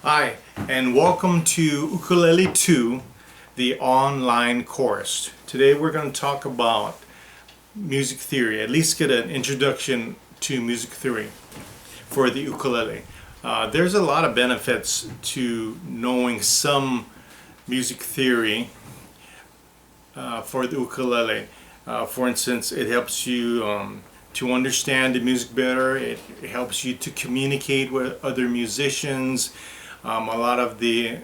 Hi, and welcome to Ukulele 2, the online course. Today we're going to talk about music theory, at least get an introduction to music theory for the ukulele. There's a lot of benefits to knowing some music theory for the ukulele. For instance, it helps you to understand the music better. It helps you to communicate with other musicians. A lot of the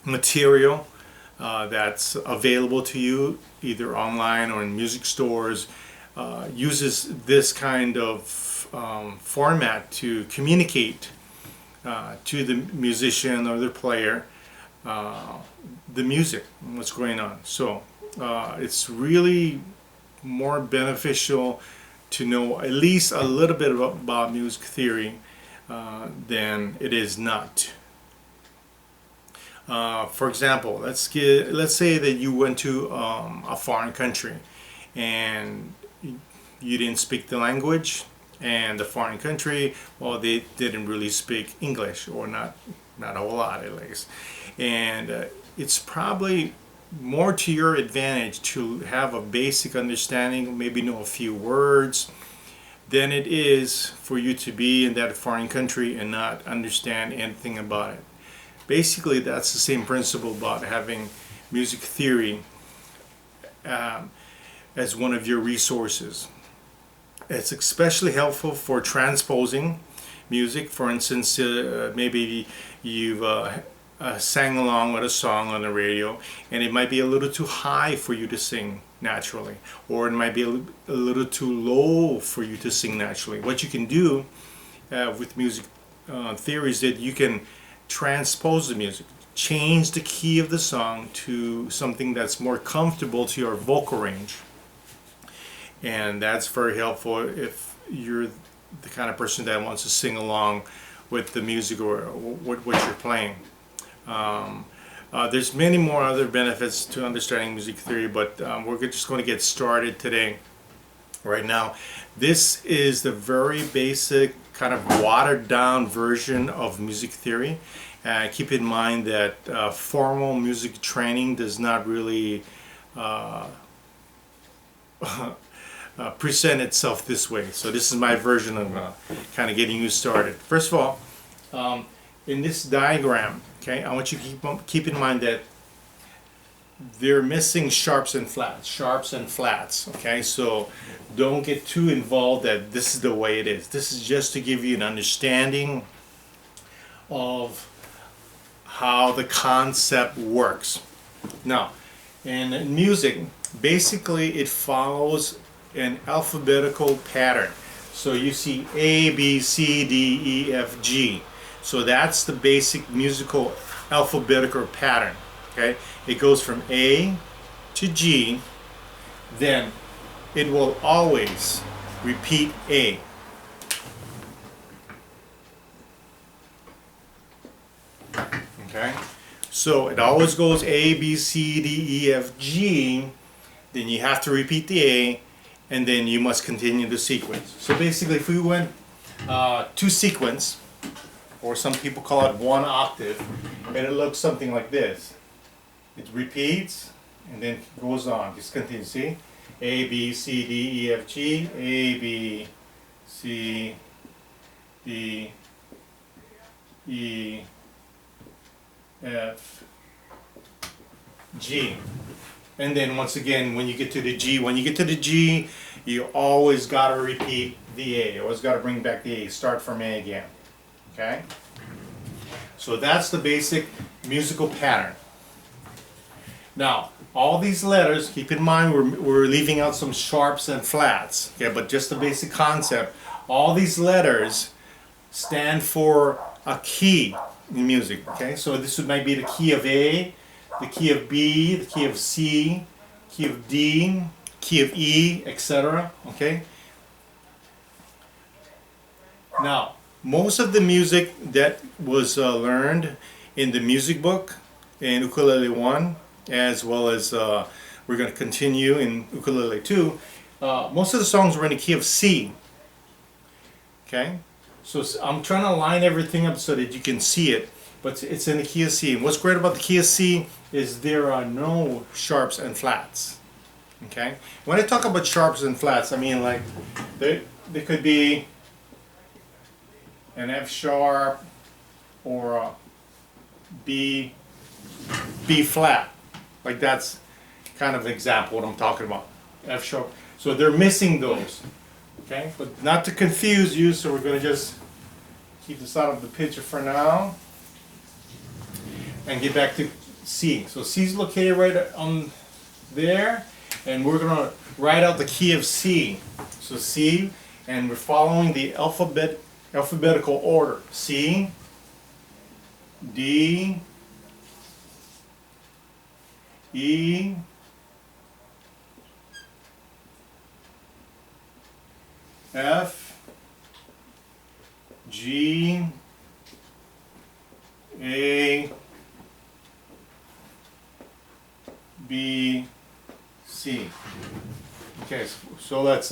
material that's available to you either online or in music stores uses this kind of format to communicate to the musician or the player the music and what's going on. So it's really more beneficial to know at least a little bit about music theory than it is not. For example, let's say that you went to a foreign country and you didn't speak the language, and the foreign country, well, they didn't really speak English, or not a whole lot at least, and it's probably more to your advantage to have a basic understanding, maybe know a few words, than it is for you to be in that foreign country and not understand anything about it. Basically, that's the same principle about having music theory as one of your resources. It's especially helpful for transposing music. For instance, maybe you've sang along with a song on the radio and it might be a little too high for you to sing naturally, or it might be a little too low for you to sing naturally. What you can do with music theory is that you can transpose the music, change the key of the song to something that's more comfortable to your vocal range, and that's very helpful if you're the kind of person that wants to sing along with the music or what you're playing. There's many more other benefits to understanding music theory, but we're just going to get started today. Right now, this is the very basic kind of watered down version of music theory. Keep in mind that formal music training does not really present itself this way. So this is my version of kind of getting you started. First of all, in this diagram, okay, I want you to keep in mind that they're missing sharps and flats, okay? So don't get too involved that this is the way it is. This is just to give you an understanding of how the concept works. Now, in music, basically it follows an alphabetical pattern. So you see A, B, C, D, E, F, G. So that's the basic musical alphabetical pattern. Okay, it goes from A to G, then it will always repeat A. Okay, so it always goes A, B, C, D, E, F, G, then you have to repeat the A, and then you must continue the sequence. So basically, if we went to sequence, or some people call it one octave, and it looks something like this. It repeats and then goes on, just continue. See? A, B, C, D, E, F, G, A, B, C, D, E, F, G. And then once again, when you get to the G, you always got to repeat the A. You always got to bring back the A. Start from A again. Okay? So that's the basic musical pattern. Now, all these letters, keep in mind we're leaving out some sharps and flats, okay, but just the basic concept. All these letters stand for a key in music, okay? So this might be the key of A, the key of B, the key of C, key of D, key of E, etc., okay? Now, most of the music that was learned in the music book in Ukulele 1, as well as we're going to continue in Ukulele 2, most of the songs were in the key of C. Okay? So I'm trying to line everything up so that you can see it, but it's in the key of C. And what's great about the key of C is there are no sharps and flats. Okay? When I talk about sharps and flats, I mean like they could be an F sharp or a B flat. Like that's kind of an example what I'm talking about. F sharp. So they're missing those. Okay? But not to confuse you, so we're going to just keep this out of the picture for now and get back to C. So C is located right on there, and we're going to write out the key of C. So C, and we're following the alphabetical order. C, D, E, F, G, A, B, C. Okay, so let's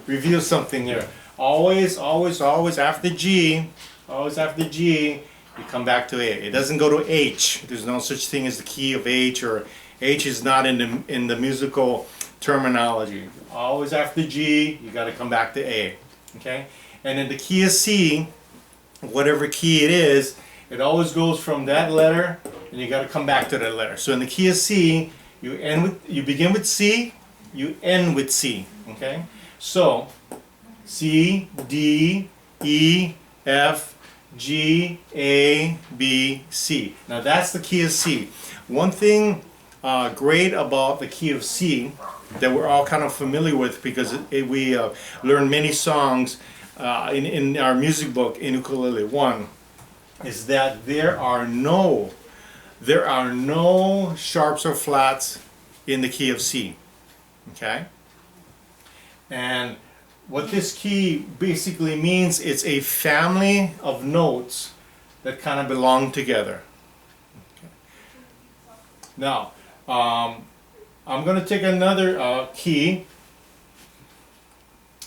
review something here. Always after G, you come back to A. It doesn't go to H. There's no such thing as the key of H, or H is not in the musical terminology. Always after G, you got to come back to A. Okay? And in the key of C, whatever key it is, it always goes from that letter, and you got to come back to that letter. So in the key of C, you begin with C, you end with C. Okay? So C, D, E, F, G, A, B, C. Now that's the key of C. One thing great about the key of C that we're all kind of familiar with, because we learn many songs in our music book in Ukulele 1, is that there are no sharps or flats in the key of C. Okay? And what this key basically means, it's a family of notes that kind of belong together. Okay. Now, I'm going to take another key,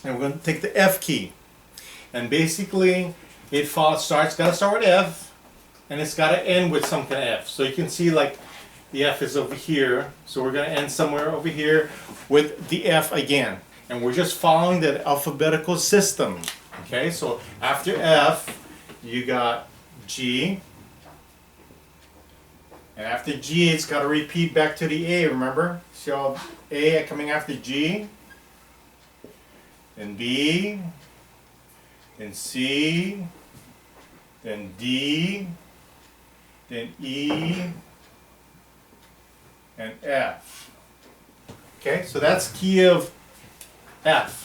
and we're going to take the F key. And basically, it got to start with F, and it's got to end with some kind of F. So you can see like the F is over here, so we're going to end somewhere over here with the F again. And we're just following that alphabetical system. Okay, so after F, you got G. And after G, it's got to repeat back to the A, remember? So A coming after G. Then B. Then C. Then D. Then E. And F. Okay, so that's key of F.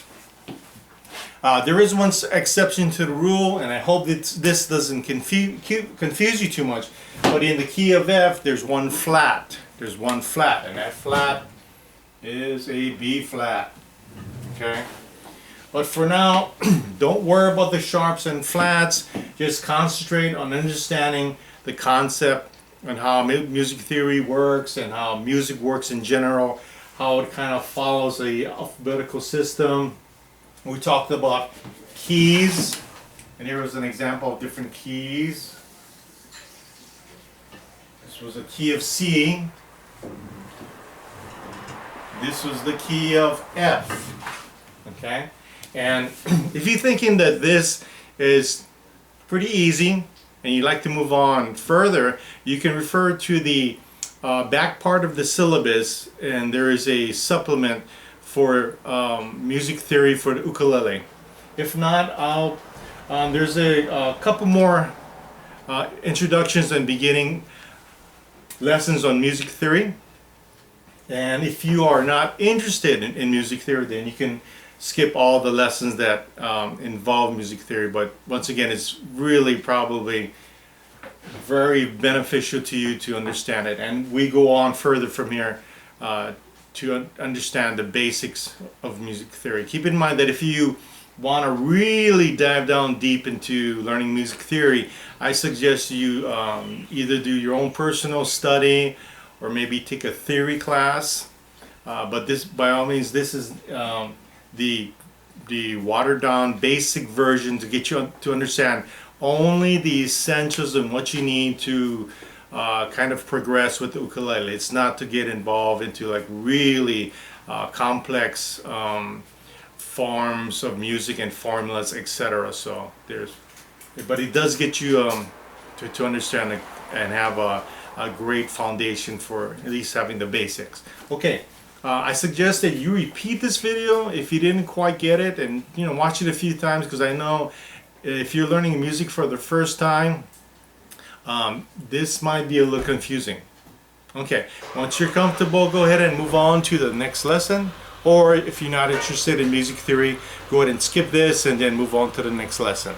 There is one exception to the rule, and I hope that this doesn't confuse you too much. But in the key of F, there's one flat. There's one flat, and that flat is a B flat. Okay? But for now, don't worry about the sharps and flats. Just concentrate on understanding the concept and how music theory works and how music works in general, how it kind of follows the alphabetical system. We talked about keys, and here was an example of different keys. This was a key of C. This was the key of F. Okay? And if you're thinking that this is pretty easy and you'd like to move on further, you can refer to the back part of the syllabus, and there is a supplement for music theory for the ukulele. If not, there's a couple more introductions and beginning lessons on music theory. And if you are not interested in music theory, then you can skip all the lessons that involve music theory. But once again, it's really probably very beneficial to you to understand it. And we go on further from here to understand the basics of music theory. Keep in mind that if you want to really dive down deep into learning music theory, I suggest you either do your own personal study or maybe take a theory class. But this, by all means, this is the the watered down basic version to get you to understand only the essentials and what you need to kind of progress with the ukulele. It's not to get involved into like really complex forms of music and formulas, etc. So there's, but it does get you to understand and have a great foundation for at least having the basics. Okay, I suggest that you repeat this video if you didn't quite get it, and watch it a few times, because I know if you're learning music for the first time, this might be a little confusing. Okay, once you're comfortable, go ahead and move on to the next lesson. Or if you're not interested in music theory, go ahead and skip this and then move on to the next lesson.